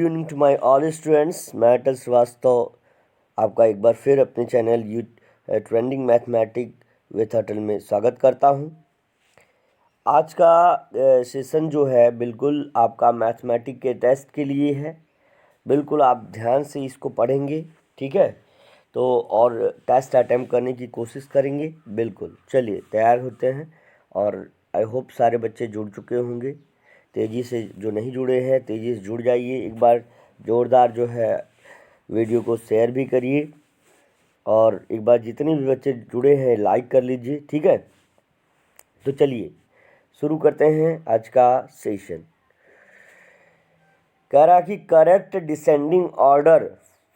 Evening to my all students. मैं अटल श्रीवास्तव आपका एक बार फिर अपने channel trending mathematic with Atal में स्वागत करता हूं। आज का सेशन जो है बिल्कुल आपका मैथमेटिक के टेस्ट के लिए है। बिल्कुल आप ध्यान से इसको पढ़ेंगे, ठीक है? तो और टेस्ट अटैम्प्ट करने की कोशिश करेंगे। बिल्कुल चलिए तैयार होते हैं और आई होप सारे बच्चे जुड़ चुके होंगे। तेज़ी से जो नहीं जुड़े हैं तेज़ी से जुड़ जाइए। एक बार ज़ोरदार जो है वीडियो को शेयर भी करिए और एक बार जितने भी बच्चे जुड़े हैं लाइक कर लीजिए, ठीक है? तो चलिए शुरू करते हैं आज का सेशन। कह रहा कि करेक्ट डिसेंडिंग ऑर्डर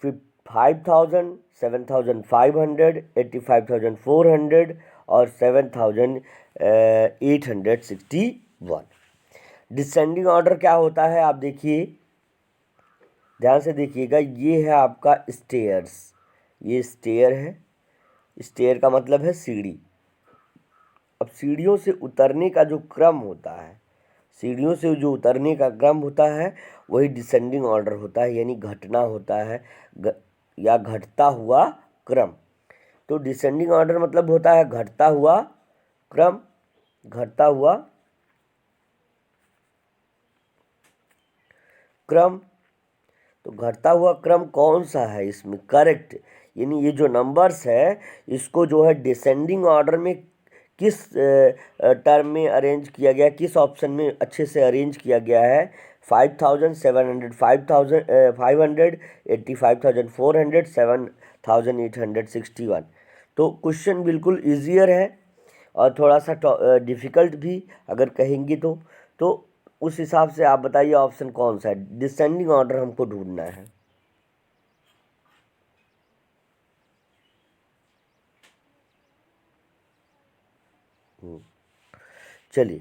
5000, 7500, 85400 और 7861। डिसेंडिंग ऑर्डर क्या होता है आप देखिए, ध्यान से देखिएगा। ये है आपका स्टेयर्स, ये स्टेयर है। स्टेयर का मतलब है सीढ़ी। अब सीढ़ियों से उतरने का जो क्रम होता है, सीढ़ियों से जो उतरने का क्रम होता है वही डिसेंडिंग ऑर्डर होता है, यानी घटना होता है या घटता हुआ क्रम। तो डिसेंडिंग ऑर्डर मतलब होता है घटता हुआ क्रम, घटता हुआ क्रम। तो घटता हुआ क्रम कौन सा है इसमें? करेक्ट, यानी ये जो नंबर्स है इसको जो है डिसेंडिंग ऑर्डर में किस टर्म में अरेंज किया गया, किस ऑप्शन में अच्छे से अरेंज किया गया है? 5700, 500, 85,400, 7,861। तो क्वेश्चन बिल्कुल ईजियर है और थोड़ा सा डिफ़िकल्ट भी अगर कहेंगे तो उस हिसाब से आप बताइए ऑप्शन कौन सा है। डिसेंडिंग ऑर्डर हमको ढूंढना है। चलिए,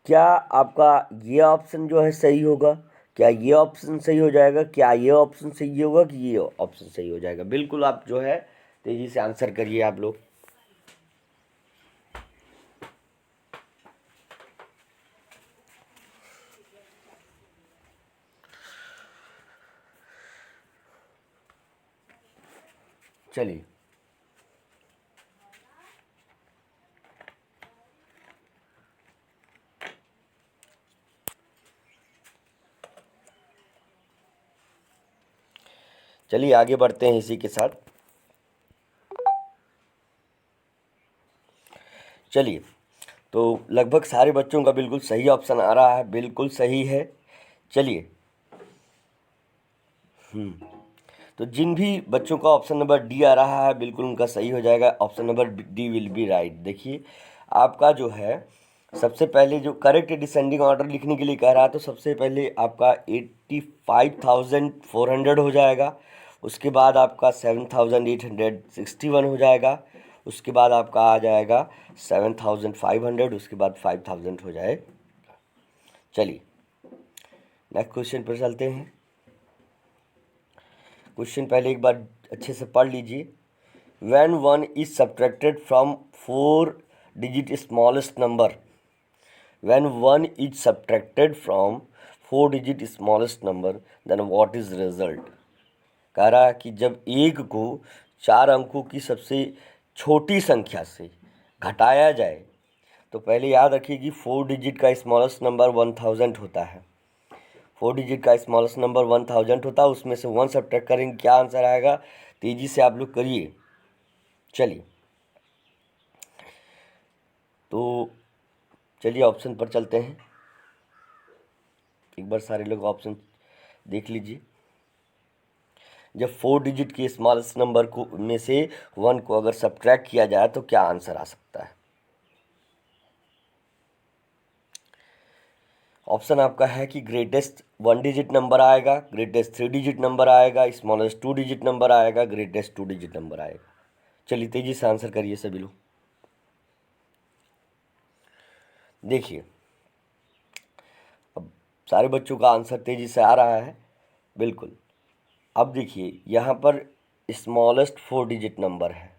क्या आपका ये ऑप्शन जो है सही होगा? क्या ये ऑप्शन सही हो जाएगा? क्या ये ऑप्शन सही होगा कि ये ऑप्शन सही हो जाएगा? बिल्कुल आप जो है तेजी से आंसर करिए आप लोग। चलिए, चलिए आगे बढ़ते हैं इसी के साथ। चलिए, तो लगभग सारे बच्चों का बिल्कुल सही ऑप्शन आ रहा है, बिल्कुल सही है। चलिए, तो जिन भी बच्चों का ऑप्शन नंबर डी आ रहा है बिल्कुल उनका सही हो जाएगा। Option number D will be right. देखिए आपका जो है सबसे पहले जो करेक्ट डिसेंडिंग ऑर्डर लिखने के लिए कह रहा है तो सबसे पहले आपका 85,400 हो जाएगा। उसके बाद आपका 7,861 हो जाएगा। उसके बाद आपका आ जाएगा 7,500, उसके बाद 5,000 हो जाएगा। चलिए नेक्स्ट क्वेश्चन पर चलते हैं। क्वेश्चन पहले एक बार अच्छे से पढ़ लीजिए। When 1 is subtracted from 4 digit smallest number, when 1 is subtracted from 4 digit smallest number, then what is result? कह रहा है कि जब एक को 4 अंकों की सबसे छोटी संख्या से घटाया जाए तो पहले याद रखिए कि 4 डिजिट का स्मॉलेस्ट नंबर 1000 होता है। 4 डिजिट का स्मॉलेस्ट नंबर 1000 होता है, उसमें से 1 सब्ट्रैक्ट करेंगे, क्या आंसर आएगा? तेजी से आप लोग करिए। चलिए, तो चलिए ऑप्शन पर चलते हैं। एक बार सारे लोग ऑप्शन देख लीजिए। जब 4 डिजिट के स्मॉलेस्ट नंबर को में से 1 को अगर सब्ट्रैक्ट किया जाए तो क्या आंसर आ सकता है? ऑप्शन आपका है कि ग्रेटेस्ट 1 डिजिट नंबर आएगा, ग्रेटेस्ट 3 डिजिट नंबर आएगा, स्मॉलेस्ट 2 डिजिट नंबर आएगा, ग्रेटेस्ट 2 डिजिट नंबर आएगा। चलिए तेजी से आंसर करिए सभी लोग। देखिए अब सारे बच्चों का आंसर तेजी से आ रहा है, बिल्कुल। अब देखिए यहाँ पर स्मॉलेस्ट 4 डिजिट नंबर है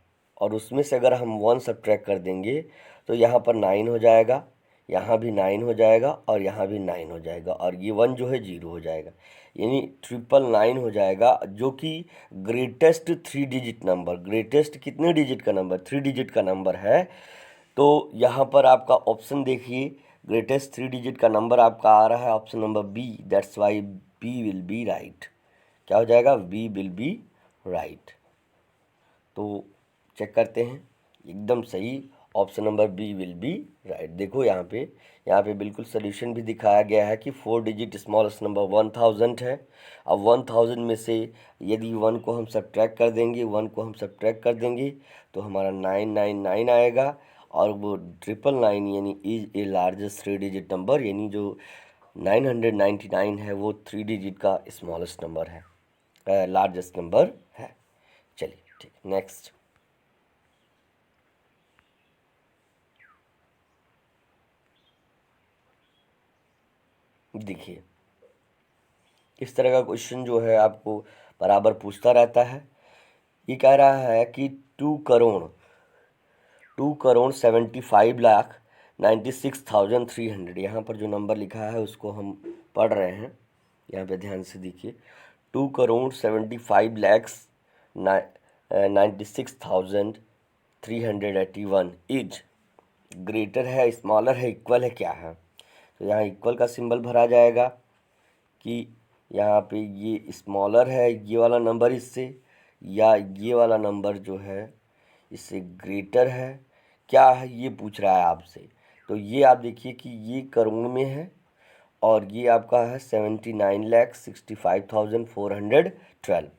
और उसमें से अगर हम 1 सब्ट्रैक्ट कर देंगे तो यहाँ पर 9 हो जाएगा, यहाँ भी 9 हो जाएगा और यहाँ भी 9 हो जाएगा, और ये 1 जो है 0 हो जाएगा, यानी 999 हो जाएगा, जो कि ग्रेटेस्ट 3 डिजिट नंबर, ग्रेटेस्ट कितने डिजिट का नंबर, 3 डिजिट का नंबर है। तो यहाँ पर आपका ऑप्शन देखिए, ग्रेटेस्ट 3 डिजिट का नंबर आपका आ रहा है option number B, that's why B will be right. क्या हो जाएगा, बी विल बी राइट। तो चेक करते हैं, एकदम सही, option number B will be right. देखो यहाँ पे बिल्कुल सोल्यूशन भी दिखाया गया है कि 4 डिजिट स्मॉलेस्ट नंबर 1000 है। अब 1000 में से यदि 1 को हम सब्ट्रैक्ट कर देंगे, 1 को हम सब्ट्रैक्ट कर देंगे तो हमारा 999 आएगा, और वो 999 यानी is a largest 3 digit number, यानी जो 999 है वो 3 डिजिट का स्मॉलेस्ट नंबर है, लार्जेस्ट नंबर है। चलिए ठीक, नेक्स्ट। देखिए, इस तरह का क्वेश्चन जो है आपको बराबर पूछता रहता है। ये कह रहा है कि 2,75,96,300, यहाँ पर जो नंबर लिखा है उसको हम पढ़ रहे हैं, यहाँ पे ध्यान से देखिए। 2,75,96,381 इज ग्रेटर है, स्मॉलर है, इक्वल है, क्या है। तो यहाँ इक्वल का सिंबल भरा जाएगा कि यहाँ पे ये स्मॉलर है ये वाला नंबर इससे, या ये वाला नंबर जो है इससे ग्रेटर है, क्या है ये पूछ रहा है आपसे। तो ये आप देखिए कि ये करोड़ में है, और ये आपका है 79,65,412।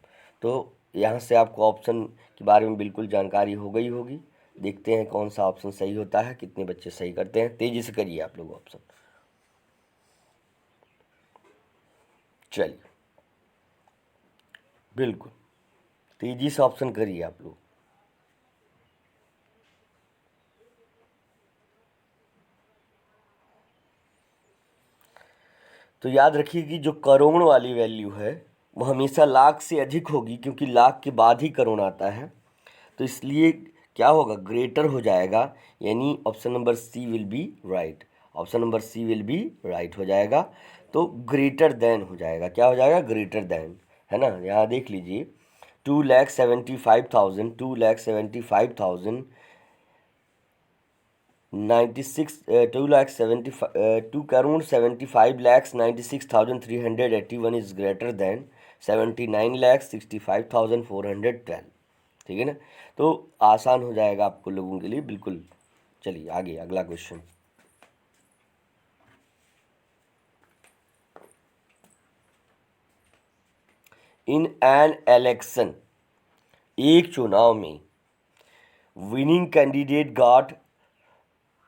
तो यहाँ से आपको ऑप्शन के बारे में बिल्कुल जानकारी हो गई होगी। देखते हैं कौन सा ऑप्शन सही होता है, कितने बच्चे सही करते हैं, तेज़ी से करिए आप लोग ऑप्शन। चलिए, बिल्कुल तेज़ी से ऑप्शन करिए आप लोग। तो याद रखिए कि जो करोड़ वाली वैल्यू है वो हमेशा लाख से अधिक होगी, क्योंकि लाख के बाद ही करोड़ आता है। तो इसलिए क्या होगा, ग्रेटर हो जाएगा, यानी option number C will be right, option number C will be right हो जाएगा। तो ग्रेटर देन हो जाएगा, क्या हो जाएगा, ग्रेटर देन, है ना। यहाँ देख लीजिए, 2,75,000, 2,75,000 96 2,75,96,381 इज ग्रेटर देन 79,65,412। ठीक है ना। तो आसान हो जाएगा आपको लोगों के लिए, बिल्कुल। चलिए आगे, अगला क्वेश्चन। इन एन इलेक्शन, एक चुनाव में विनिंग कैंडिडेट गॉट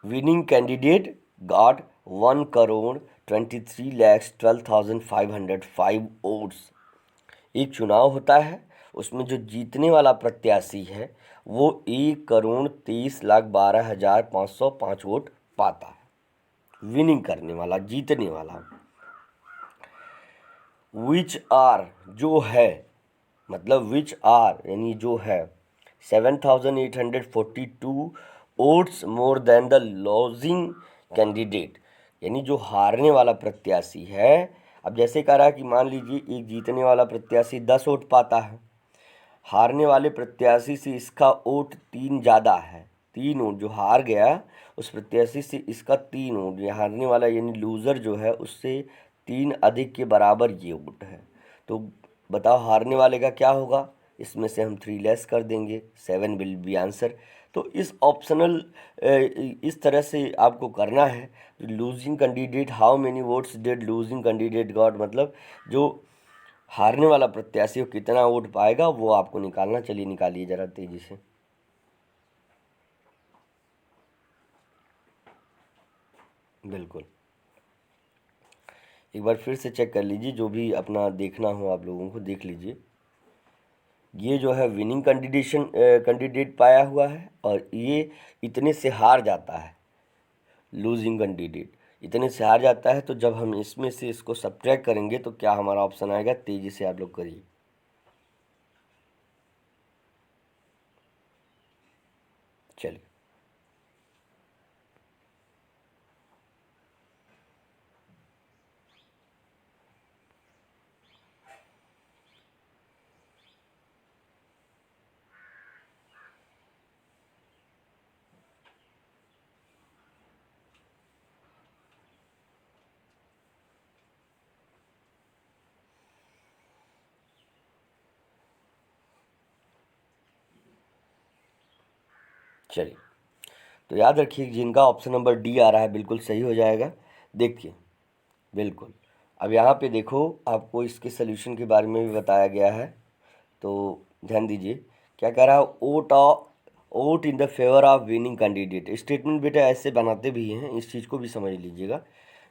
1,23,12,505 वोट्स। एक चुनाव होता है, उसमें जो जीतने वाला प्रत्याशी है वो 1,23,12,505 वोट पाता है, विनिंग करने वाला, जीतने वाला। विच आर जो है, मतलब विच आर यानी जो है 7,842 votes more than the lodging candidate, यानी जो हारने वाला प्रत्याशी है। अब जैसे कह रहा है कि मान लीजिए एक जीतने वाला प्रत्याशी 10 वोट पाता है, हारने वाले प्रत्याशी से इसका वोट 3 ज़्यादा है, 3 वोट जो हार गया उस प्रत्याशी से इसका 3 वोट, ये हारने वाला यानी लूज़र जो है उससे 3 अधिक के बराबर ये वोट है। तो बताओ हारने वाले का क्या होगा, इसमें से हम 3 लेस कर देंगे, 7 विल बी आंसर। तो इस ऑप्शनल इस तरह से आपको करना है। Losing candidate, how many votes did losing candidate got, मतलब जो हारने वाला प्रत्याशी को कितना वोट पाएगा वो आपको निकालना। चलिए निकालिए ज़रा तेज़ी से। बिल्कुल, एक बार फिर से चेक कर लीजिए, जो भी अपना देखना हो आप लोगों को देख लीजिए। ये जो है विनिंग कैंडिडेट पाया हुआ है, और ये इतने से हार जाता है, लूजिंग कैंडिडेट इतने से हार जाता है। तो जब हम इसमें से इसको सब्ट्रैक्ट करेंगे तो क्या हमारा ऑप्शन आएगा, तेज़ी से आप लोग करिए। चलिए, चलिए, तो याद रखिए जिनका ऑप्शन नंबर डी आ रहा है बिल्कुल सही हो जाएगा। देखिए बिल्कुल, अब यहाँ पे देखो आपको इसके सोल्यूशन के बारे में भी बताया गया है, तो ध्यान दीजिए क्या कह रहा है। Vote in the favour of winning candidate. Statement बेटा ऐसे बनाते भी हैं, इस चीज़ को भी समझ लीजिएगा।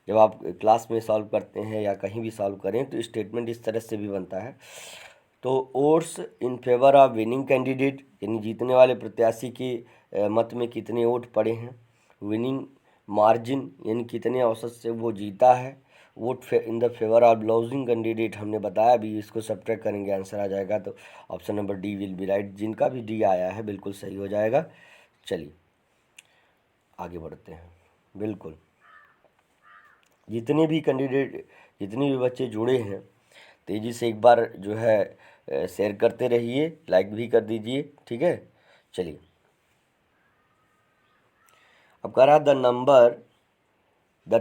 जब आप क्लास में सॉल्व करते हैं या कहीं भी सॉल्व करें तो स्टेटमेंट इस तरह से भी बनता है। तो votes in favour of winning candidate यानी जीतने वाले प्रत्याशी के मत में कितने वोट पड़े हैं। विनिंग मार्जिन यानी कितने औसत से वो जीता है। Vote in the favour of losing candidate हमने बताया भी, इसको सब्ट्रैक्ट करेंगे आंसर आ जाएगा। तो option number D will be right. जिनका भी डी आया है बिल्कुल सही हो जाएगा। चलिए आगे बढ़ते हैं। बिल्कुल जितने भी कैंडिडेट, जितने भी बच्चे जुड़े हैं, तेज़ी से एक बार जो है शेयर करते रहिए, लाइक भी कर दीजिए, ठीक है। चलिए अब कह रहा the number the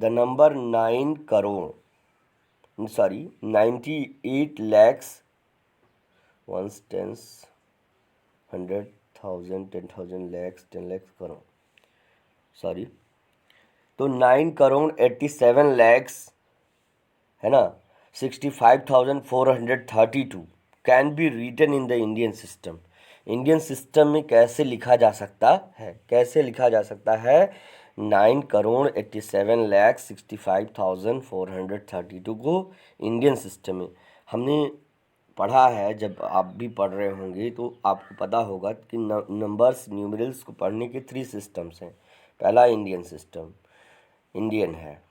number 9 crore sorry 98 lakhs 1 tens 100,000 10,000 lakhs 10 lakhs crore sorry, तो 9 करोड़ 87 लैक्स है ना 65,432 can be written in the Indian system. Indian system में कैसे लिखा जा सकता है, कैसे लिखा जा सकता है 9 करोड़ 87 लैख 65,432 को इंडियन सिस्टम में। हमने पढ़ा है, जब आप भी पढ़ रहे होंगे तो आपको पता होगा कि नंबर्स न्यूमरल्स को पढ़ने के 3 सिस्टम्स हैं। पहला इंडियन सिस्टम, इंडियन है।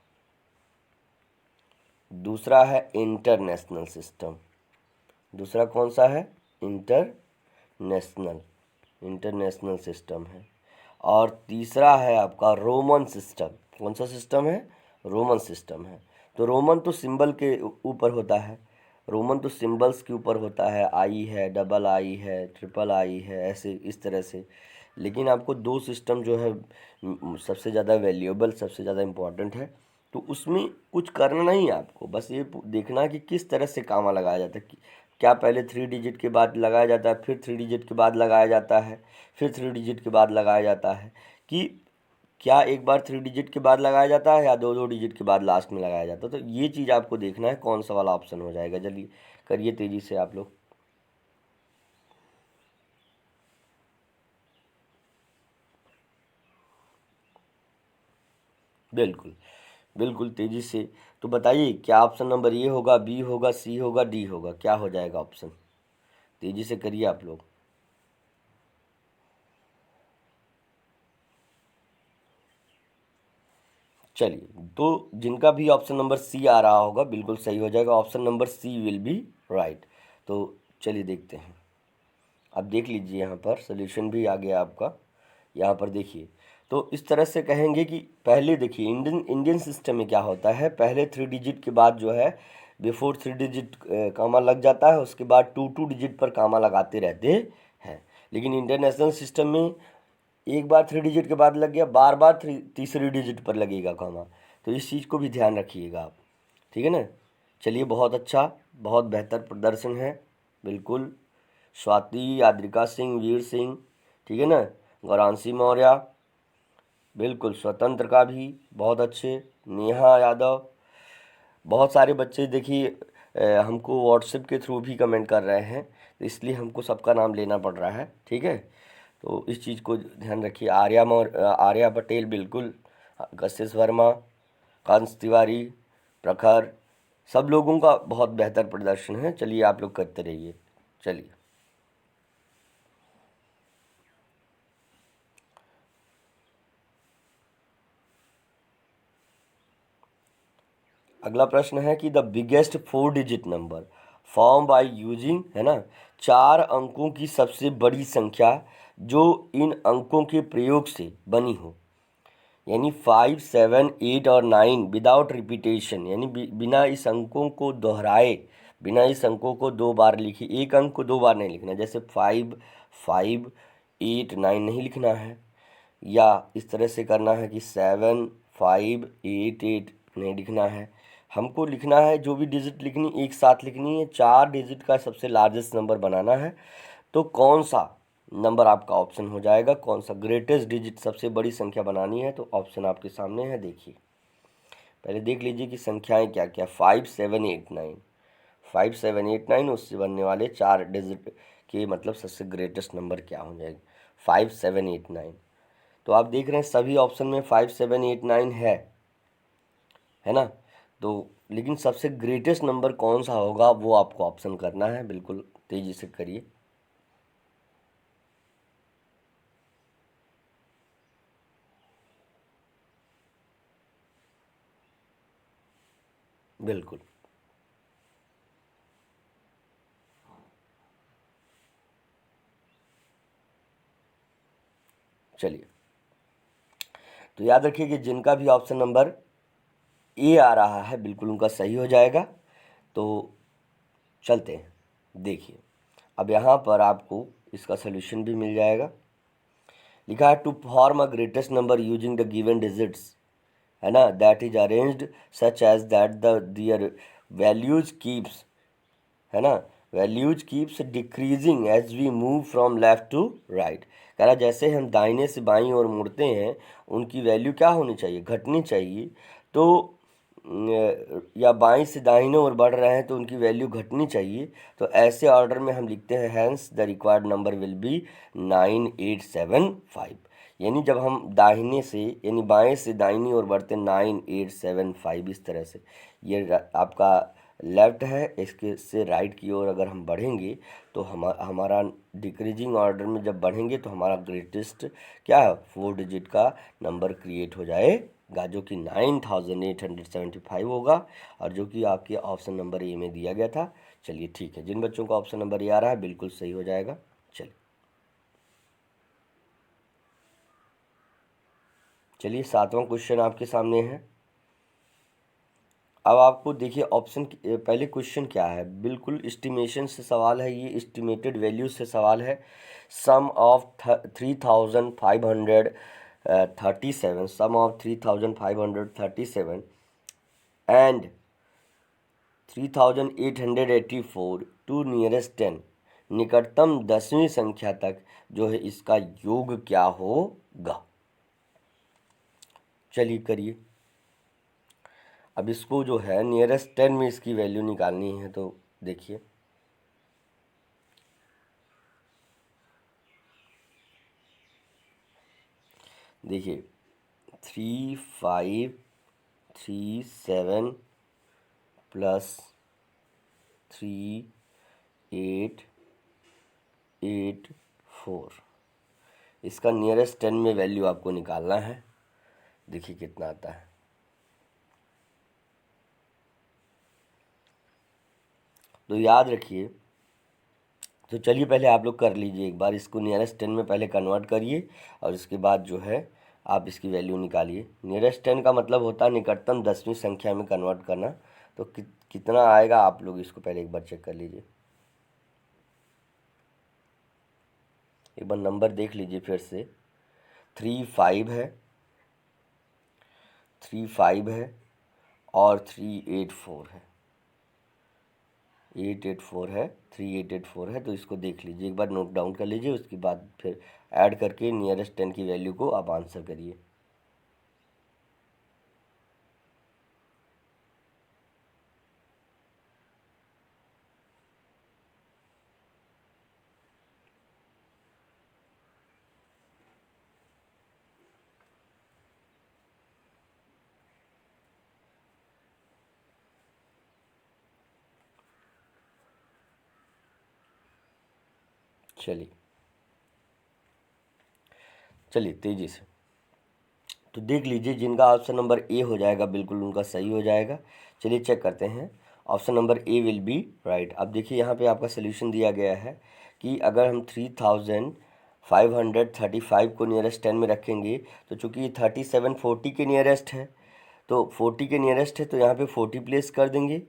दूसरा है इंटरनेशनल सिस्टम, दूसरा कौन सा है इंटरनेशनल सिस्टम है। और तीसरा है आपका रोमन सिस्टम। कौन सा सिस्टम है, रोमन सिस्टम है। तो रोमन तो सिंबल के ऊपर होता है, रोमन तो सिंबल्स के ऊपर होता है, आई है, डबल आई है, ट्रिपल आई है, ऐसे इस तरह से। लेकिन आपको 2 सिस्टम जो है सबसे ज़्यादा वैल्यूएबल, सबसे ज़्यादा इम्पोर्टेंट है। तो उसमें कुछ करना नहीं है आपको, बस ये देखना कि किस तरह से कामा लगाया जाता है। क्या पहले 3 डिजिट के बाद लगाया जाता है, फिर 3 डिजिट के बाद लगाया जाता है, फिर 3 डिजिट के बाद लगाया जाता है, कि क्या एक बार 3 डिजिट के बाद लगाया जाता है या 2-2 डिजिट के बाद लास्ट में लगाया जाता है। तो ये चीज़ आपको देखना है कौन सा वाला ऑप्शन हो जाएगा। जल्दी करिए तेज़ी से आप लोग। बिल्कुल बिल्कुल तेज़ी से। तो बताइए क्या ऑप्शन नंबर ए होगा, बी होगा, सी होगा, डी होगा, क्या हो जाएगा ऑप्शन। तेज़ी से करिए आप लोग। चलिए, तो जिनका भी ऑप्शन नंबर सी आ रहा होगा बिल्कुल सही हो जाएगा। Option number C will be right. तो चलिए देखते हैं। अब देख लीजिए यहाँ पर सोल्यूशन भी आ गया आपका। यहाँ पर देखिए, तो इस तरह से कहेंगे कि पहले देखिए इंडियन सिस्टम में क्या होता है, पहले 3 डिजिट के बाद जो है बिफोर 3 डिजिट कामा लग जाता है, उसके बाद 2 डिजिट पर कामा लगाते रहते हैं। लेकिन इंटरनेशनल सिस्टम में एक बार 3 डिजिट के बाद लग गया, बार बार तीसरी डिजिट पर लगेगा कामा। तो इस चीज़ को भी ध्यान रखिएगा आप, ठीक है ना। चलिए बहुत अच्छा, बहुत बेहतर प्रदर्शन है। बिल्कुल स्वाति, आद्रिका सिंह, वीर सिंह, ठीक है ना, गौरांशी मौर्य, बिल्कुल स्वतंत्र का भी बहुत अच्छे, नेहा यादव, बहुत सारे बच्चे देखिए हमको व्हाट्सएप के थ्रू भी कमेंट कर रहे हैं, तो इसलिए हमको सबका नाम लेना पड़ रहा है, ठीक है। तो इस चीज़ को ध्यान रखिए। आर्या पटेल बिल्कुल, कशिश वर्मा, कांस तिवारी, प्रखर, सब लोगों का बहुत बेहतर प्रदर्शन है। चलिए आप लोग करते रहिए। चलिए अगला प्रश्न है कि the biggest 4 digit number form by using, है ना, 4 अंकों की सबसे बड़ी संख्या जो इन अंकों के प्रयोग से बनी हो, यानी 5, 7, 8 और 9 विदाउट रिपीटेशन, यानी बिना इस अंकों को दोहराए, बिना इस अंकों को 2 बार लिखी, एक अंक को 2 बार नहीं लिखना, जैसे 5, 5, 8, 9 नहीं लिखना है, या इस तरह से करना है कि 7, 5, 8, 8 नहीं लिखना है। हमको लिखना है, जो भी डिजिट लिखनी एक साथ लिखनी है, 4 डिजिट का सबसे लार्जेस्ट नंबर बनाना है। तो कौन सा नंबर आपका ऑप्शन हो जाएगा, कौन सा ग्रेटेस्ट डिजिट सबसे बड़ी संख्या बनानी है, तो ऑप्शन आपके सामने है। देखिए पहले देख लीजिए कि संख्याएं क्या क्या, 5789, 5789 उससे बनने वाले 4 डिजिट के मतलब सबसे ग्रेटेस्ट नंबर क्या हो जाएगी, 5789। तो आप देख रहे हैं सभी ऑप्शन में 5789 है ना। तो लेकिन सबसे ग्रेटेस्ट नंबर कौन सा होगा वो आपको ऑप्शन करना है, बिल्कुल तेजी से करिए। बिल्कुल, चलिए तो याद रखिए कि जिनका भी ऑप्शन नंबर ए आ रहा है बिल्कुल उनका सही हो जाएगा। तो चलते हैं, देखिए अब यहाँ पर आपको इसका सोल्यूशन भी मिल जाएगा। लिखा है to form a greatest number using the given digits, है ना, that is arranged such as that the their values keeps, है ना, values keeps decreasing as we move from left to right. कह रहा जैसे हम दाहिने से बाईं ओर मुड़ते हैं उनकी वैल्यू क्या होनी चाहिए, घटनी चाहिए। तो या बाईं से दाहिने ओर बढ़ रहे हैं तो उनकी वैल्यू घटनी चाहिए। तो ऐसे ऑर्डर में हम लिखते हैं hence the required number will be 9875। यानी जब हम दाहिने से यानी बाएं से दाहिनी ओर बढ़ते 9875 इस तरह से। ये आपका लेफ्ट है, इसके से राइट की ओर अगर हम बढ़ेंगे तो हमारा डिक्रीजिंग ऑर्डर में जब बढ़ेंगे तो हमारा ग्रेटेस्ट क्या है 4 डिजिट का नंबर क्रिएट हो जाएगा, जो कि 9875 होगा, और जो कि आपके ऑप्शन नंबर ए में दिया गया था। चलिए ठीक है, जिन बच्चों का ऑप्शन नंबर ए आ रहा है बिल्कुल सही हो जाएगा। चलिए 7वां क्वेश्चन आपके सामने है। अब आपको देखिए ऑप्शन पहले क्वेश्चन क्या है, बिल्कुल एस्टिमेशन से सवाल है, ये एस्टिमेटेड वैल्यू से सवाल है। Sum of 3537, sum of 3537 and 3884 to nearest 10, निकटतम 10वीं संख्या तक जो है इसका योग क्या होगा। चलिए करिए। अब इसको जो है नियरेस्ट 10 में इसकी वैल्यू निकालनी है, तो देखिए देखिए 3537 प्लस 3884, इसका नियरेस्ट 10 में वैल्यू आपको निकालना है। देखिए कितना आता है। तो याद रखिए, तो चलिए पहले आप लोग कर लीजिए एक बार, इसको नियरेस्ट 10 में पहले कन्वर्ट करिए और इसके बाद जो है आप इसकी वैल्यू निकालिए। नियरेस्ट 10 का मतलब होता है निकटतम 10वीं संख्या में कन्वर्ट करना। तो कितना आएगा आप लोग इसको पहले एक बार चेक कर लीजिए, एक बार नंबर देख लीजिए फिर से। 35 है, 35 है और 384 है, 884 है, 3884 है। तो इसको देख लीजिए एक बार, नोट डाउन कर लीजिए, उसके बाद फिर ऐड करके नियरेस्ट 10 की वैल्यू को आप आंसर करिए। चलिए चलिए तेज़ी से तो देख लीजिए, जिनका ऑप्शन नंबर ए हो जाएगा बिल्कुल उनका सही हो जाएगा। चलिए चेक करते हैं, option number A will be right. अब देखिए यहाँ पे आपका सोल्यूशन दिया गया है कि अगर हम 3535 को नियरेस्ट 10 में रखेंगे तो चूँकि ये 37 40 के नियरेस्ट है, तो 40 के नियरेस्ट है तो यहाँ पे 40 प्लेस कर देंगे,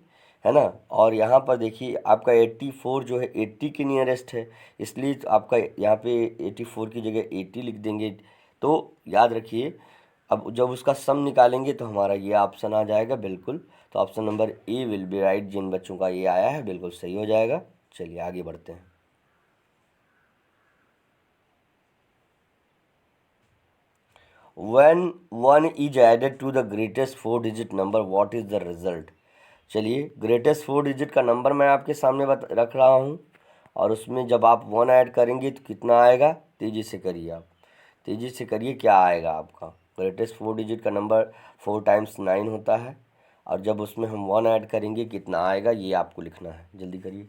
है ना। और यहाँ पर देखिए आपका 84 जो है 80 के नियरेस्ट है, इसलिए तो आपका यहाँ पे 84 की जगह 80 लिख देंगे। तो याद रखिए अब जब उसका सम निकालेंगे तो हमारा ये ऑप्शन आ जाएगा बिल्कुल। तो option number A will be right. जिन बच्चों का ये आया है बिल्कुल सही हो जाएगा। चलिए आगे बढ़ते हैं। When one is added to the greatest four digit number, what is the result? चलिए, ग्रेटेस्ट फोर डिजिट का नंबर मैं आपके सामने रख रहा हूँ, और उसमें जब आप वन ऐड करेंगे तो कितना आएगा? तेज़ी से करिए, आप तेज़ी से करिए, क्या आएगा आपका? ग्रेटेस्ट फोर डिजिट का नंबर 4 टाइम्स 9 होता है, और जब उसमें हम वन ऐड करेंगे कितना आएगा, ये आपको लिखना है। जल्दी करिए।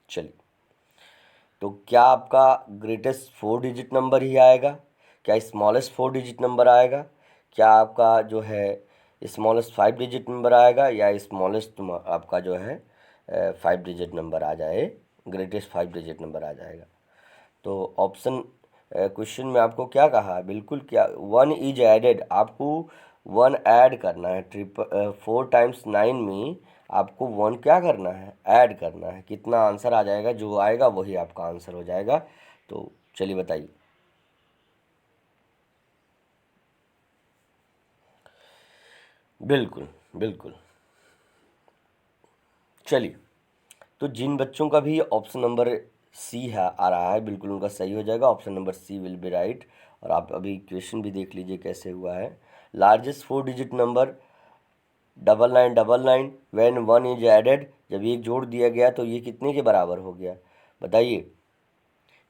चलिए, तो क्या आपका ग्रेटेस्ट फोर डिजिट नंबर ही आएगा? क्या स्मॉलेस्ट फोर डिजिट नंबर आएगा? क्या आपका जो है स्मॉलेस्ट 5 डिजिट नंबर आएगा, या स्मॉलेस्ट आपका जो है 5 डिजिट नंबर आ जाए, ग्रेटेस्ट 5 डिजिट नंबर आ जाएगा? तो ऑप्शन क्वेश्चन में आपको क्या कहा है? बिल्कुल, क्या वन इज एडेड, आपको वन ऐड करना है। 4 टाइम्स 9 में आपको वन क्या करना है? ऐड करना है। कितना आंसर आ जाएगा? जो आएगा वही आपका आंसर हो जाएगा। तो चलिए बताइए। बिल्कुल बिल्कुल। चलिए, तो जिन बच्चों का भी ऑप्शन नंबर सी है आ रहा है, बिल्कुल उनका सही हो जाएगा। Option number C will be right. और आप अभी क्वेश्चन भी देख लीजिए कैसे हुआ है। Largest four digit number 9999 when one is added, जब एक जोड़ दिया गया तो ये कितने के बराबर हो गया? बताइए।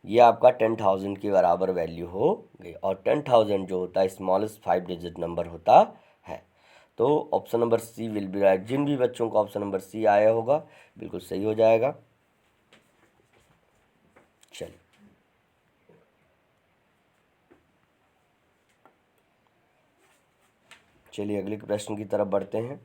ये आपका 10,000 के बराबर वैल्यू हो गई, और 10,000 जो होता है स्मॉलेस्ट 5 डिजिट नंबर होता है। तो option number C will be right. जिन भी बच्चों का ऑप्शन नंबर सी आया होगा बिल्कुल सही हो जाएगा। चलिए, चलिए अगले प्रश्न की तरफ बढ़ते हैं।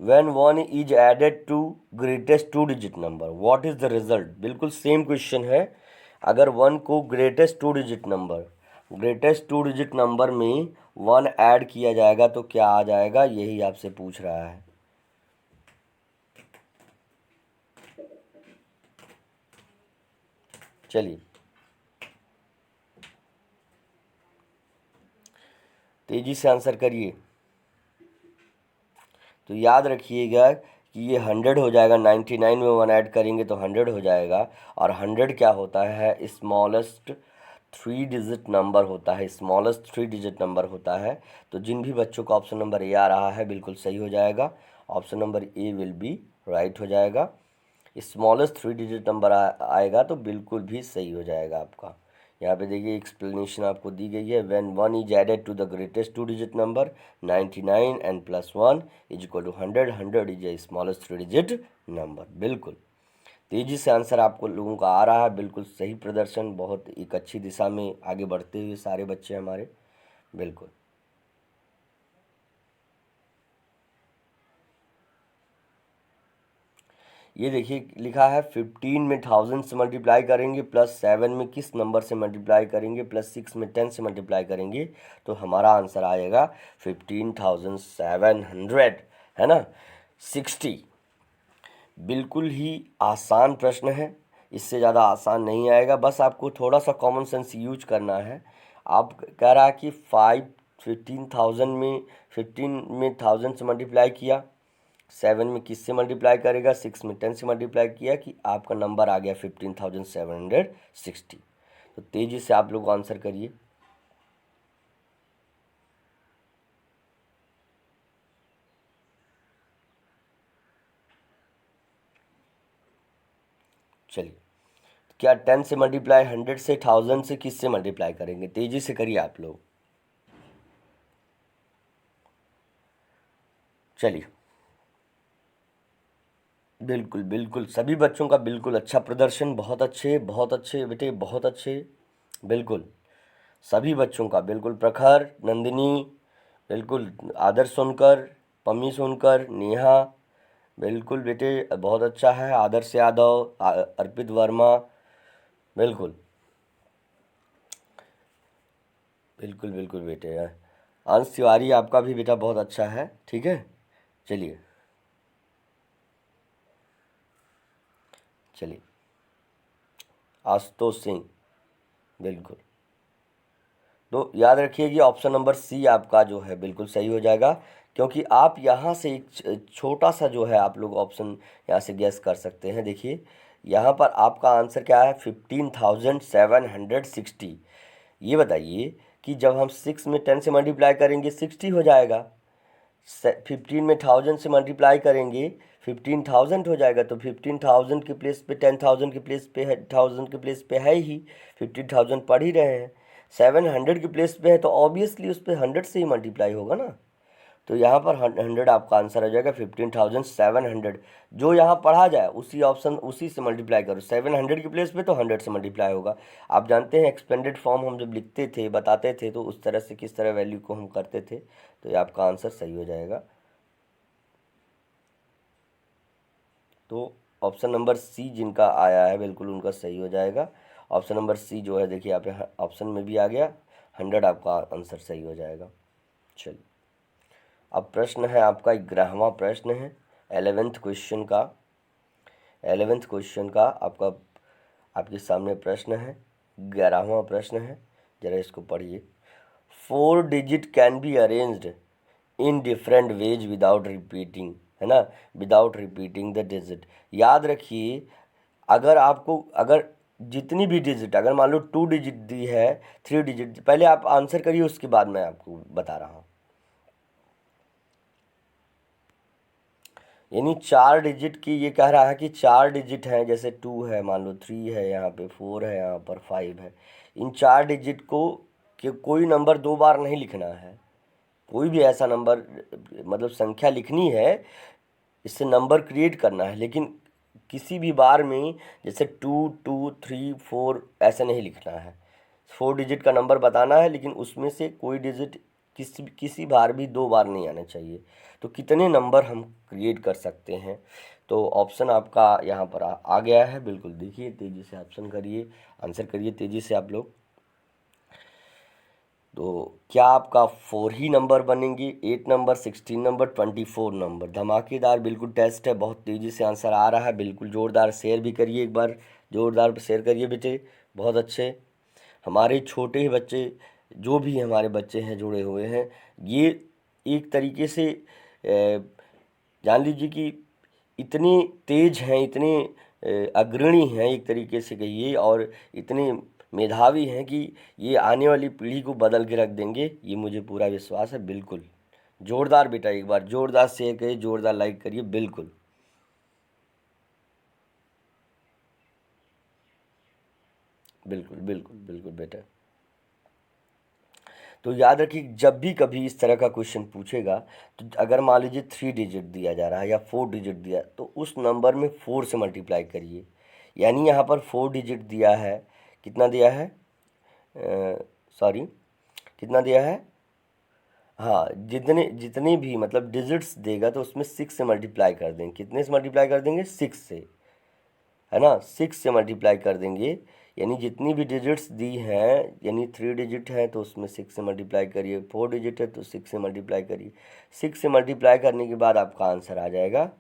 When one is added to greatest to digit number, what is the result? बिल्कुल सेम क्वेश्चन है। अगर वन को ग्रेटेस्ट टू डिजिट नंबर में वन ऐड किया जाएगा तो क्या आ जाएगा, यही आपसे पूछ रहा है। चलिए, तेजी से आंसर करिए। तो याद रखिएगा कि ये 100 हो जाएगा। 99 में वन ऐड करेंगे तो 100 हो जाएगा। और 100 क्या होता है? स्मॉलेस्ट थ्री डिजिट नंबर होता है। स्मॉलेस्ट थ्री डिजिट नंबर होता है। तो जिन भी बच्चों का ऑप्शन नंबर ए आ रहा है बिल्कुल सही हो जाएगा। Option number A will be right हो जाएगा। स्मॉलेस्ट थ्री डिजिट नंबर आएगा तो बिल्कुल भी सही हो जाएगा आपका। यहाँ पे देखिए एक्सप्लेनेशन आपको दी गई है। When one is added to the greatest two digit number 99 and plus 1 is equal to 100, 100 is a smallest three digit number. बिल्कुल तेज़ी से आंसर आपको लोगों का आ रहा है। बिल्कुल सही प्रदर्शन, बहुत एक अच्छी दिशा में आगे बढ़ते हुए सारे बच्चे हमारे। बिल्कुल, ये देखिए लिखा है 15 में 1000 से मल्टीप्लाई करेंगे, प्लस 7 में किस नंबर से मल्टीप्लाई करेंगे, प्लस 6 में 10 से मल्टीप्लाई करेंगे, तो हमारा आंसर आएगा 15,700, है ना, 60। बिल्कुल ही आसान प्रश्न है, इससे ज़्यादा आसान नहीं आएगा। बस आपको थोड़ा सा कॉमन सेंस यूज करना है। आप कह रहा है कि 15,000 में 15 में 1000 से मल्टीप्लाई किया, 7 में किससे मल्टीप्लाई करेगा, 6 में 10 से मल्टीप्लाई किया, कि आपका नंबर आ गया 15,760। तो तेज़ी से आप लोग आंसर करिए। चलिए, क्या 10 से मल्टीप्लाई 100 से, 1000 से, किससे मल्टीप्लाई करेंगे? तेज़ी से करिए आप लोग। चलिए, बिल्कुल बिल्कुल सभी बच्चों का बिल्कुल अच्छा प्रदर्शन, बहुत अच्छे बेटे, बहुत अच्छे। बिल्कुल सभी बच्चों का बिल्कुल, प्रखर, नंदिनी, बिल्कुल आदर्श सोनकर, पम्मी सोनकर, नेहा, बिल्कुल बेटे बहुत अच्छा है। आदर्श यादव, अर्पित वर्मा, बिल्कुल बिल्कुल बिल्कुल बेटे। अंश तिवारी आपका भी बेटा बहुत अच्छा है, ठीक है। चलिए, चलिए, आशुतोष सिंह, बिल्कुल। तो याद रखिए कि ऑप्शन नंबर सी आपका जो है बिल्कुल सही हो जाएगा, क्योंकि आप यहाँ से एक छोटा सा जो है आप लोग ऑप्शन यहाँ से गैस कर सकते हैं। देखिए यहाँ पर आपका आंसर क्या है, 15,760। ये बताइए कि जब हम 6 में 10 से मल्टीप्लाई करेंगे 60 हो जाएगा, 15 में 1000 से मल्टीप्लाई करेंगे 15,000 हो जाएगा। तो 15,000 के प्लेस पे 10,000 के प्लेस पे है, 1000 के प्लेस पे है ही, 15,000 पढ़ ही रहे हैं। 700 के प्लेस पे है तो ऑब्वियसली उस पर 100 से ही मल्टीप्लाई होगा ना। तो यहाँ पर 100 आपका आंसर हो जाएगा, 15,700। जो यहाँ पढ़ा जाए उसी ऑप्शन उसी से मल्टीप्लाई करो। 700 के प्लेस पे तो 100 से मल्टीप्लाई होगा। आप जानते हैं एक्सपेंडेड फॉर्म हम जब लिखते थे बताते थे तो उस तरह से किस तरह वैल्यू को हम करते थे। तो ये आपका आंसर सही हो जाएगा। तो ऑप्शन नंबर सी जिनका आया है बिल्कुल उनका सही हो जाएगा। ऑप्शन नंबर सी जो है देखिए यहाँ पे ऑप्शन में भी आ गया, 100 आपका आंसर सही हो जाएगा। चलिए, अब प्रश्न है आपका 11वां प्रश्न है 11th क्वेश्चन का। 11th क्वेश्चन का आपके सामने प्रश्न है, 11वां प्रश्न है, जरा इसको पढ़िए। 4 digit can be arranged in different ways without repeating, है ना, विदाउट रिपीटिंग द डिजिट। याद रखिए अगर जितनी भी डिजिट, अगर मान लो 2 डिजिट दी है, 3 डिजिट, पहले आप आंसर करिए उसके बाद मैं आपको बता रहा हूँ। यानी 4 डिजिट की, ये कह रहा है कि 4 डिजिट हैं, जैसे 2 है, मान लो 3 है, यहाँ पे 4 है, यहाँ पर 5 है। इन 4 डिजिट को कि कोई नंबर 2 बार नहीं लिखना है। कोई भी ऐसा नंबर मतलब संख्या लिखनी है, इससे नंबर क्रिएट करना है, लेकिन किसी भी बार में जैसे 2 2 3 4 ऐसे नहीं लिखना है। 4 डिजिट का नंबर बताना है, लेकिन उसमें से कोई डिजिट किसी बार भी 2 बार नहीं आना चाहिए। तो कितने नंबर हम क्रिएट कर सकते हैं? तो ऑप्शन आपका यहाँ पर आ गया है, बिल्कुल देखिए, तेज़ी से ऑप्शन करिए, आंसर करिए तेज़ी से आप लोग। तो क्या आपका 4 ही नंबर बनेंगे, 8 नंबर, 16 नंबर, 24 नंबर? धमाकेदार बिल्कुल टेस्ट है, बहुत तेज़ी से आंसर आ रहा है, बिल्कुल ज़ोरदार शेयर भी करिए, एक बार ज़ोरदार शेयर करिए बेटे, बहुत अच्छे। हमारे छोटे ही बच्चे, जो भी हमारे बच्चे हैं जुड़े हुए हैं, ये एक तरीके से जान लीजिए कि इतने तेज हैं, इतने अग्रणी हैं एक तरीके से कहिए, और इतने मेधावी हैं कि ये आने वाली पीढ़ी को बदल के रख देंगे, ये मुझे पूरा विश्वास है। बिल्कुल ज़ोरदार बेटा, एक बार ज़ोरदार शेयर करिए, ज़ोरदार लाइक करिए, बिल्कुल बिल्कुल बिल्कुल बिल्कुल बेटा। तो याद रखिए, जब भी कभी इस तरह का क्वेश्चन पूछेगा तो अगर मान लीजिए 3 डिजिट दिया जा रहा है या 4 डिजिट दिया, तो उस नंबर में 4 से मल्टीप्लाई करिए। यानी यहाँ पर 4 डिजिट दिया है, कितना दिया है, सॉरी कितना दिया है, हाँ, जितने जितने भी मतलब डिजिट्स देगा तो उसमें 6 से मल्टीप्लाई कर देंगे। कितने से मल्टीप्लाई कर देंगे? 6 से, है ना, 6 से मल्टीप्लाई कर देंगे। यानी जितनी भी डिजिट्स दी हैं, यानी 3 डिजिट है तो उसमें 6 से मल्टीप्लाई करिए, 4 डिजिट है तो 6 से मल्टीप्लाई करिए। 6 से मल्टीप्लाई करने के बाद आपका आंसर आ जाएगा।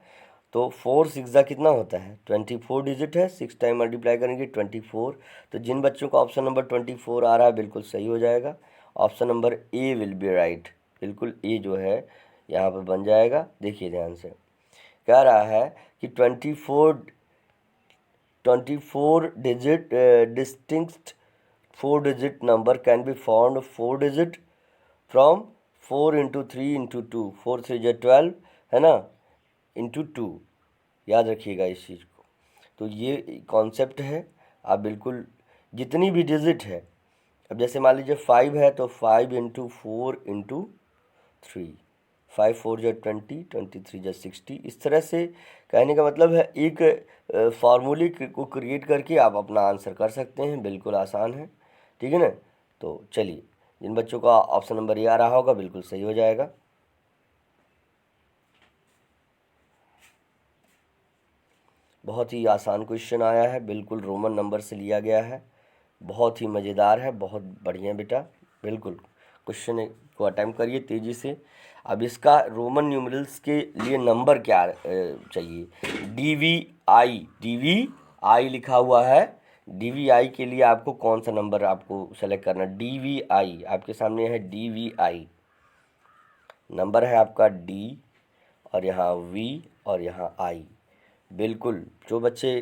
तो 4 6 कितना होता है? 24 डिजिट है, 6 टाइम मल्टीप्लाई करेंगे 24। तो जिन बच्चों का ऑप्शन नंबर 24 आ रहा है बिल्कुल सही हो जाएगा। Option number A will be right, बिल्कुल ए जो है यहाँ पर बन जाएगा। देखिए ध्यान से, कह रहा है कि 24 digit distinct 4 digit number can be found 4 digit from 4 into 3 into 2, 4 3 जो 12, है ना, इंटू 2। याद रखिएगा इस चीज़ को। तो ये कॉन्सेप्ट है, आप बिल्कुल जितनी भी डिजिट है, अब जैसे मान लीजिए 5 है तो 5 इंटू 4 इंटू 3, 5 4 जो 20, 23 जो 60। इस तरह से कहने का मतलब है एक फार्मूले को क्रिएट करके आप अपना आंसर कर सकते हैं, बिल्कुल आसान है, ठीक है ना। तो चलिए, जिन बच्चों का ऑप्शन नंबर ये आ रहा होगा बिल्कुल सही हो जाएगा। बहुत ही आसान क्वेश्चन आया है, बिल्कुल रोमन नंबर से लिया गया है, बहुत ही मज़ेदार है, बहुत बढ़िया बेटा। बिल्कुल क्वेश्चन को अटैम्प्ट करिए तेज़ी से। अब इसका रोमन न्यूमरल्स के लिए नंबर क्या चाहिए? DVI आई लिखा हुआ है, DVI के लिए आपको कौन सा नंबर आपको सेलेक्ट करना, DVI आपके सामने है, DVI नंबर है आपका D और यहाँ V और यहाँ I। बिल्कुल जो बच्चे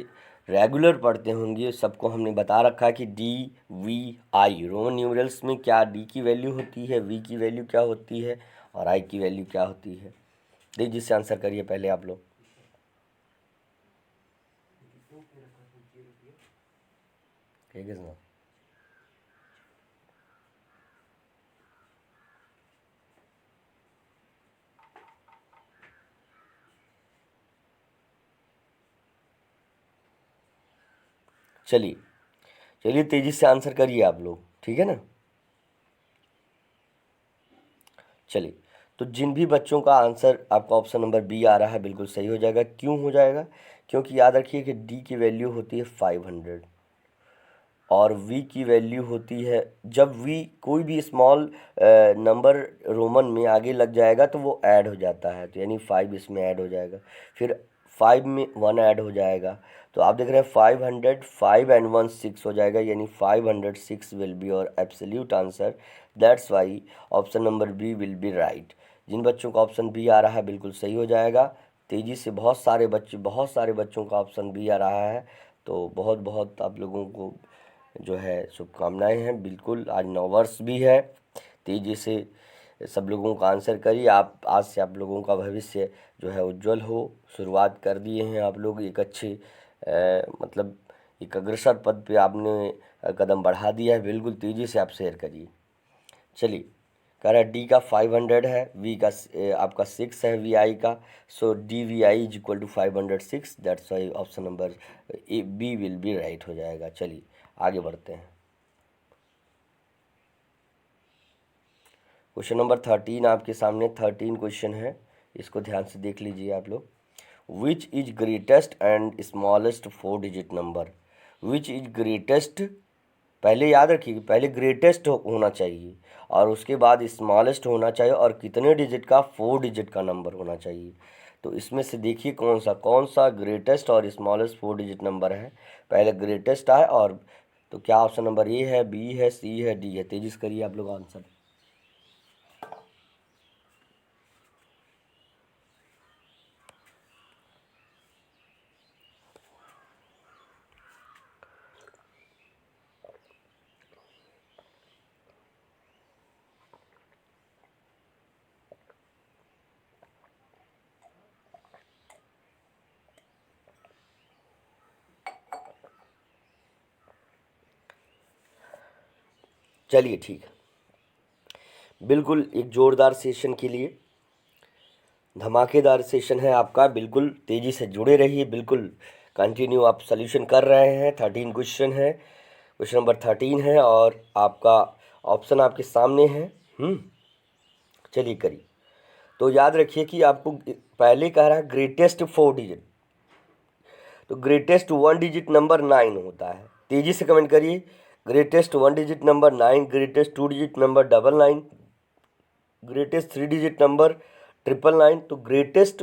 रेगुलर पढ़ते होंगे सबको हमने बता रखा है कि DVI रोमन न्यूमरल्स में क्या D की वैल्यू होती है, V की वैल्यू क्या होती है और I की वैल्यू क्या होती है। तेजी से आंसर करिए पहले आप लोग। ठीक है ना? चलिए चलिए तेजी से आंसर करिए आप लोग, ठीक है ना। चलिए तो जिन भी बच्चों का आंसर आपका ऑप्शन नंबर बी आ रहा है बिल्कुल सही हो जाएगा। क्यों हो जाएगा? क्योंकि याद रखिए कि डी की वैल्यू होती है 500 और वी की वैल्यू होती है, जब वी कोई भी स्मॉल नंबर रोमन में आगे लग जाएगा तो वो ऐड हो जाता है, तो यानी 5 इसमें ऐड हो जाएगा, फिर 5 में 1 ऐड हो जाएगा। तो आप देख रहे हैं 500, 5 एंड 1 6 हो जाएगा, यानी 506 विल बी और absolute answer. That's why option number B will be right. जिन बच्चों का ऑप्शन बी आ रहा है बिल्कुल सही हो जाएगा। तेज़ी से बहुत सारे बच्चों का ऑप्शन बी आ रहा है, तो बहुत बहुत आप लोगों को जो है शुभकामनाएं हैं। बिल्कुल आज नववर्ष भी है, तेज़ी से सब लोगों का आंसर करिए। आप आज से आप लोगों का भविष्य जो है उज्जवल हो। शुरुआत कर दिए हैं आप लोग, एक अच्छे मतलब एक अग्रसर पद पे आपने कदम बढ़ा दिया है। बिल्कुल तेज़ी से आप शेयर करिए। चलिए कह रहा है डी का 500 है, वी का आपका 6 है, वी आई का, so D V I is equal to 506। That's why option number B will be right हो जाएगा। चलिए आगे बढ़ते हैं। क्वेश्चन नंबर 13 आपके सामने 13 क्वेश्चन है, इसको ध्यान से देख लीजिए आप लोग। Which is greatest and smallest 4 digit number. Which is greatest, पहले याद रखिए पहले ग्रेटेस्ट होना चाहिए और उसके बाद स्मॉलेस्ट होना चाहिए और कितने डिजिट का, 4 डिजिट का नंबर होना चाहिए। तो इसमें से देखिए कौन सा ग्रेटेस्ट और स्मॉलेस्ट 4 डिजिट नंबर है। पहले ग्रेटेस्ट है, और तो क्या ऑप्शन नंबर ए है, बी है, सी है, डी है। तेजी से करिए आप लोग आंसर। चलिए ठीक है, बिल्कुल एक जोरदार सेशन के लिए धमाकेदार सेशन है आपका। बिल्कुल तेज़ी से जुड़े रहिए, बिल्कुल कंटिन्यू आप सोल्यूशन कर रहे हैं। 13 क्वेश्चन है, क्वेश्चन नंबर 13 है और आपका ऑप्शन आपके सामने है। चलिए करिए। तो याद रखिए कि आपको पहले कह रहा है ग्रेटेस्ट 4 डिजिट, तो ग्रेटेस्ट 1 डिजिट नंबर 9 होता है। तेज़ी से कमेंट करिए। Greatest 1 digit number 9, greatest 2 digit number 99, greatest 3 digit number 999, तो ग्रेटेस्ट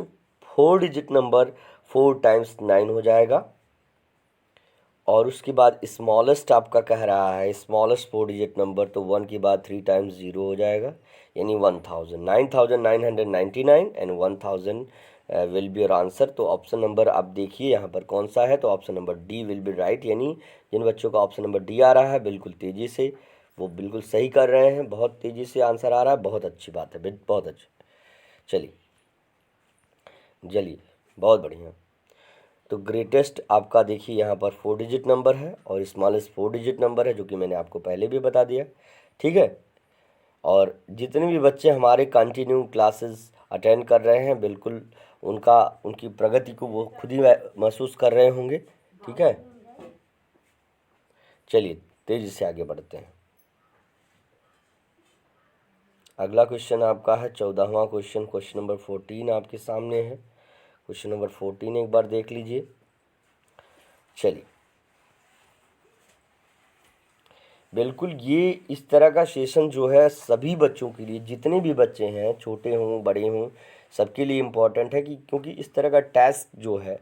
4 डिजिट नंबर 4 टाइम्स 9 हो जाएगा। और उसके बाद स्मॉलेस्ट आपका कह रहा है स्मॉलेस्ट 4 डिजिट नंबर, तो 1 के बाद 3 टाइम्स 0 हो जाएगा, यानी 1000, 9999 and 1000 will be your answer. तो ऑप्शन नंबर आप देखिए यहाँ पर कौन सा है, तो option number D will be right. यानी जिन बच्चों का ऑप्शन नंबर डी आ रहा है बिल्कुल तेज़ी से वो बिल्कुल सही कर रहे हैं, बहुत तेज़ी से आंसर आ रहा है, बहुत अच्छी बात है, बहुत अच्छी। चलिए चलिए बहुत बढ़िया। तो ग्रेटेस्ट आपका देखिए यहाँ पर 4 डिजिट नंबर है और स्मॉलेस्ट 4 डिजिट नंबर है, जो कि मैंने आपको पहले भी बता दिया, ठीक है। और जितने भी बच्चे हमारे कंटिन्यू क्लासेस अटेंड कर रहे हैं बिल्कुल उनकी प्रगति को वो खुद ही महसूस कर रहे होंगे, ठीक है। चलिए तेज़ी से आगे बढ़ते हैं। अगला क्वेश्चन आपका है 14वां क्वेश्चन, क्वेश्चन नंबर 14 आपके सामने है। क्वेश्चन नंबर 14 एक बार देख लीजिए। चलिए बिल्कुल ये इस तरह का सेशन जो है सभी बच्चों के लिए, जितने भी बच्चे हैं छोटे हों बड़े हों सबके लिए इम्पोर्टेंट है, कि क्योंकि इस तरह का टेस्ट जो है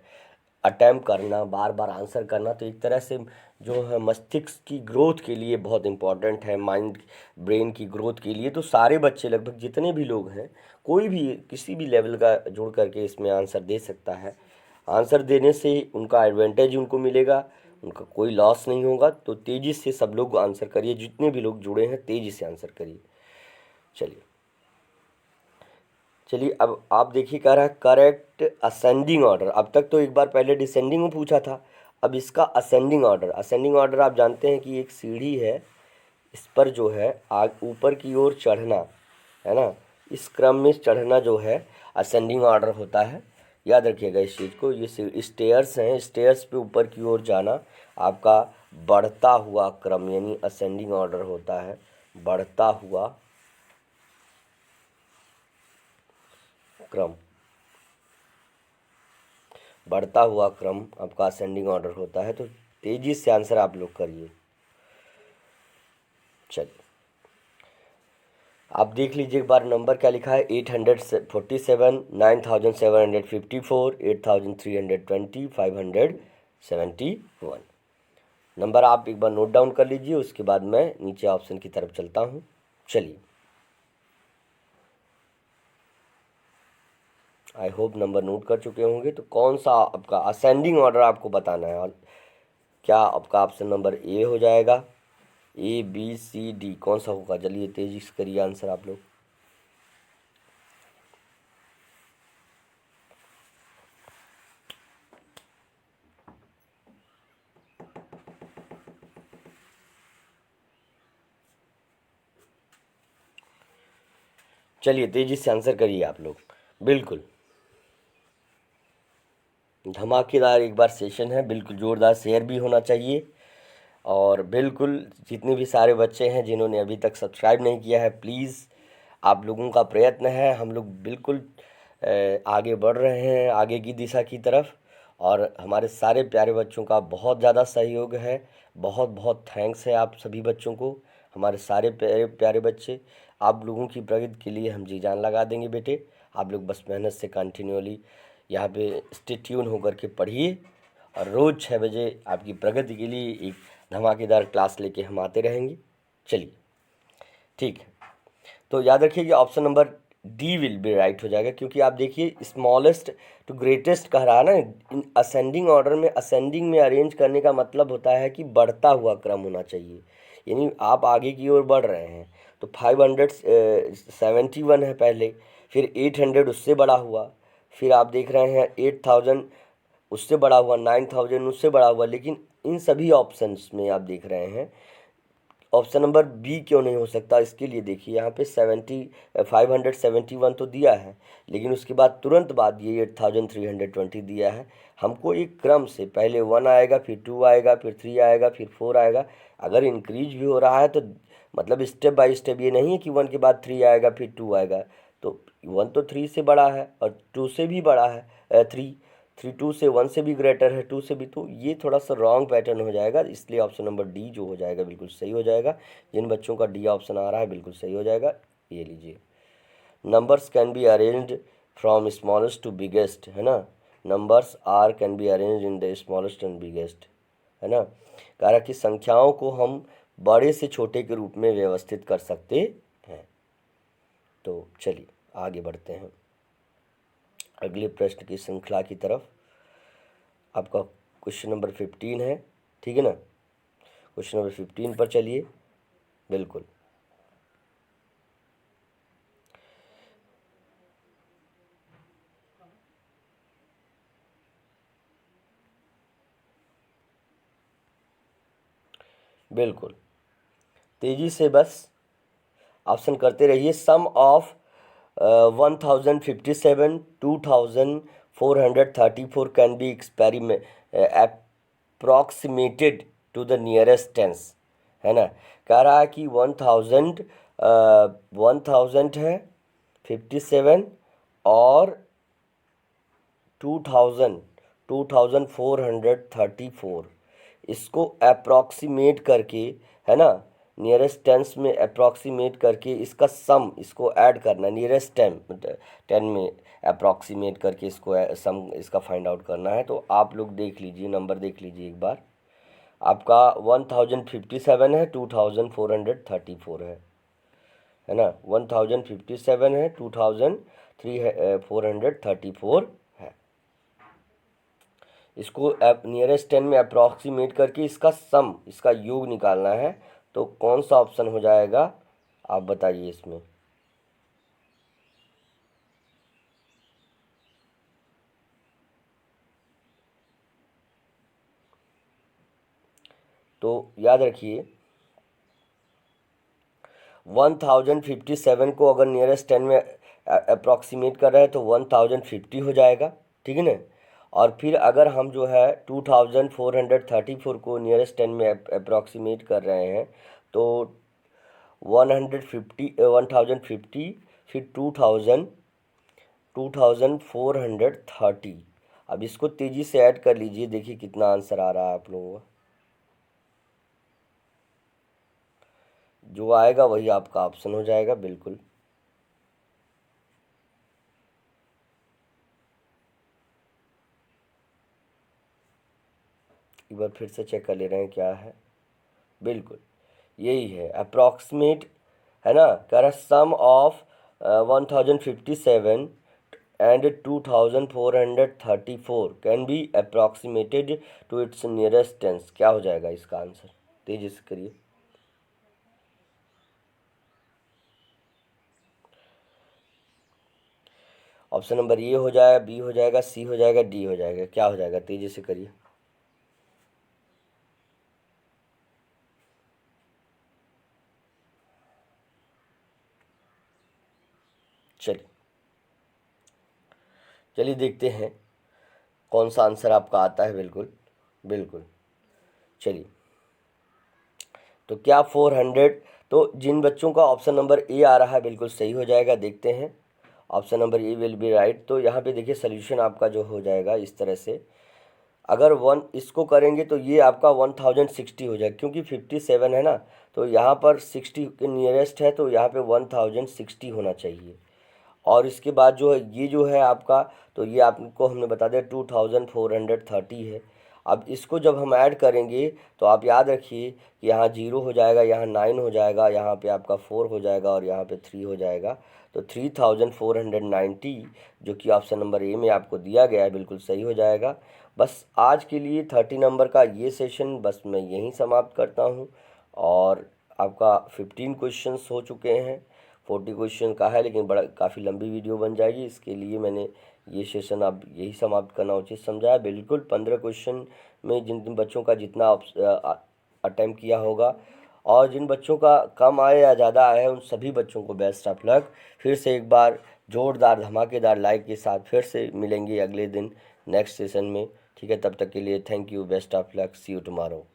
अटैम्प्ट करना, बार बार आंसर करना, तो एक तरह से जो है मस्तिष्क की ग्रोथ के लिए बहुत इम्पॉर्टेंट है, माइंड ब्रेन की ग्रोथ के लिए। तो सारे बच्चे लगभग जितने भी लोग हैं, कोई भी किसी भी लेवल का जोड़ करके इसमें आंसर दे सकता है। आंसर देने से उनका एडवांटेज उनको मिलेगा, उनका कोई लॉस नहीं होगा। तो तेज़ी से सब लोग आंसर करिए, जितने भी लोग जुड़े हैं तेज़ी से आंसर करिए। चलिए चलिए, अब आप देखिए, कह रहा है करेक्ट असेंडिंग ऑर्डर। अब तक तो एक बार पहले डिसेंडिंग में पूछा था, अब इसका असेंडिंग ऑर्डर। असेंडिंग ऑर्डर आप जानते हैं कि एक सीढ़ी है, इस पर जो है आग ऊपर की ओर चढ़ना, है ना, इस क्रम में चढ़ना जो है असेंडिंग ऑर्डर होता है। याद रखिएगा इस चीज़ को। ये स्टेयर्स हैं, स्टेयर्स पे ऊपर की ओर जाना आपका बढ़ता हुआ क्रम यानी असेंडिंग ऑर्डर होता है। बढ़ता हुआ क्रम, बढ़ता हुआ क्रम आपका असेंडिंग ऑर्डर होता है। तो तेज़ी से आंसर आप लोग करिए। चलिए, आप देख लीजिए एक बार नंबर क्या लिखा है, 847, 9754, 8320, 571। नंबर आप एक बार नोट डाउन कर लीजिए, उसके बाद मैं नीचे ऑप्शन की तरफ चलता हूँ। चलिए, आई होप नंबर नोट कर चुके होंगे। तो कौन सा आपका असेंडिंग ऑर्डर आपको बताना है, और क्या आपका ऑप्शन नंबर ए हो जाएगा, ए बी सी डी, कौन सा होगा? चलिए तेजी से करिए आंसर आप लोग। चलिए तेजी से आंसर करिए आप लोग। बिल्कुल धमाकेदार एक बार सेशन है, बिल्कुल ज़ोरदार शेयर भी होना चाहिए। और बिल्कुल जितने भी सारे बच्चे हैं जिन्होंने अभी तक सब्सक्राइब नहीं किया है, प्लीज़ आप लोगों का प्रयत्न है, हम लोग बिल्कुल आगे बढ़ रहे हैं आगे की दिशा की तरफ। और हमारे सारे प्यारे बच्चों का बहुत ज़्यादा सहयोग है, बहुत बहुत थैंक्स है आप सभी बच्चों को, हमारे सारे प्यारे प्यारे बच्चे। आप लोगों की प्रगति के लिए हम जी जान लगा देंगे बेटे। आप लोग बस मेहनत से कंटिन्यूअली यहाँ पे स्टे ट्यून होकर के पढ़िए, और रोज़ 6 बजे आपकी प्रगति के लिए एक धमाकेदार क्लास लेके हम आते रहेंगे। चलिए ठीक है, तो याद रखिए कि option number D will be right हो जाएगा, क्योंकि आप देखिए स्मॉलेस्ट टू ग्रेटेस्ट कह रहा है ना। इन असेंडिंग ऑर्डर में, असेंडिंग में अरेंज करने का मतलब होता है कि बढ़ता हुआ क्रम होना चाहिए, यानी आप आगे की ओर बढ़ रहे हैं। तो 571 है पहले, फिर 800 उससे बड़ा हुआ, फिर आप देख रहे हैं 8000 उससे बड़ा हुआ, 9000 उससे बड़ा हुआ। लेकिन इन सभी ऑप्शंस में आप देख रहे हैं ऑप्शन नंबर बी क्यों नहीं हो सकता? इसके लिए देखिए यहाँ पे 571 तो दिया है, लेकिन उसके बाद तुरंत बाद ये 8320 दिया है। हमको एक क्रम से पहले 1 आएगा, फिर 2 आएगा, फिर 3 आएगा, फिर 4 आएगा। अगर इंक्रीज भी हो रहा है तो मतलब स्टेप बाय स्टेप, ये नहीं है कि 1 के बाद 3 आएगा फिर 2 आएगा। तो 1 तो 3 से बड़ा है और 2 से भी बड़ा है, 3 2 से 1 से भी ग्रेटर है, 2 से भी। तो ये थोड़ा सा रॉन्ग पैटर्न हो जाएगा, इसलिए ऑप्शन नंबर डी जो हो जाएगा बिल्कुल सही हो जाएगा। जिन बच्चों का डी ऑप्शन आ रहा है बिल्कुल सही हो जाएगा। ये लीजिए, numbers can be arranged from smallest to biggest, है ना। Numbers are can be arrange in the smallest and biggest, है ना। कारण कि संख्याओं को हम बड़े से छोटे के रूप में व्यवस्थित कर सकते हैं। तो चलिए आगे बढ़ते हैं अगले प्रश्न की श्रृंखला की तरफ। आपका क्वेश्चन नंबर 15 है, ठीक है ना। क्वेश्चन नंबर 15 पर चलिए। बिल्कुल बिल्कुल तेजी से बस ऑप्शन करते रहिए। Sum of 1057, 2434 can be experiment approximated to the nearest tens, है ना। कह रहा है कि 1000 है, 57 और 2434, इसको अप्रॉक्सीमेट करके, है ना, नियरेस्ट टेंस में अप्रॉक्सीमेट करके इसका सम इसको ऐड करना, नियरेस्ट टेन में अप्रॉक्सीमेट करके इसको सम इसका फाइंड आउट करना है। तो आप लोग देख लीजिए, नंबर देख लीजिए एक बार। आपका 1057 है, 2434 है ना। 1057 है, 2434 है। इसको नियरेस्ट 10 में अप्रॉक्सीमेट करके इसका सम, इसका योग निकालना है। तो कौन सा ऑप्शन हो जाएगा, आप बताइए इसमें। तो याद रखिए 1057 को अगर नियरेस्ट 10 में अप्रॉक्सीमेट कर रहे हैं तो 1050 हो जाएगा, ठीक है ना। और फिर अगर हम जो है 2434 को नियरेस्ट 10 में अप्रॉक्सीमेट कर रहे हैं तो 1050 फिर 2430। अब इसको तेज़ी से ऐड कर लीजिए, देखिए कितना आंसर आ रहा है आप लोगों का। जो आएगा वही आपका ऑप्शन हो जाएगा, बिल्कुल। एक बार फिर से चेक कर ले रहे हैं क्या है, बिल्कुल यही है अप्रॉक्सीमेट, है ना। कह रहा sum of 1057 and 2434 can be approximated to its nearest tens. क्या हो जाएगा इसका आंसर, तेजी से करिए। ऑप्शन नंबर ए हो जाएगा, बी हो जाएगा, सी हो जाएगा, डी हो जाएगा, क्या हो जाएगा, तेजी से करिए। चलिए देखते हैं कौन सा आंसर आपका आता है। बिल्कुल बिल्कुल, चलिए। तो क्या 400, तो जिन बच्चों का ऑप्शन नंबर ए आ रहा है बिल्कुल सही हो जाएगा, देखते हैं। Option number A will be right. तो यहाँ पे देखिए सोल्यूशन आपका जो हो जाएगा इस तरह से, अगर वन इसको करेंगे तो ये आपका 1060 हो जाएगा, क्योंकि 57 है ना, तो यहाँ पर 60 के नियरेस्ट है, तो यहाँ पे 1060 होना चाहिए। और इसके बाद जो है ये जो है आपका, तो ये आपको हमने बता दिया 2430 है। अब इसको जब हम ऐड करेंगे तो आप याद रखिए कि यहाँ 0 हो जाएगा, यहाँ 9 हो जाएगा, यहाँ पे आपका 4 हो जाएगा और यहाँ पे 3 हो जाएगा। तो 3490 जो कि ऑप्शन नंबर ए में आपको दिया गया है बिल्कुल सही हो जाएगा। बस आज के लिए 30 नंबर का ये सेशन बस मैं यहीं समाप्त करता हूँ। और आपका 15 क्वेश्चंस हो चुके हैं, 40 क्वेश्चन का है, लेकिन बड़ा काफ़ी लंबी वीडियो बन जाएगी, इसके लिए मैंने ये सेशन अब यही समाप्त करना उचित समझा है। बिल्कुल 15 क्वेश्चन में जिन जिन बच्चों का जितना अटैम्प्ट किया होगा और जिन बच्चों का कम आए या ज़्यादा आए उन सभी बच्चों को बेस्ट ऑफ लक। फिर से एक बार जोरदार धमाकेदार लाइक के साथ फिर से मिलेंगे अगले दिन नेक्स्ट सेशन में, ठीक है। तब तक के लिए thank you, best of luck, see you tomorrow.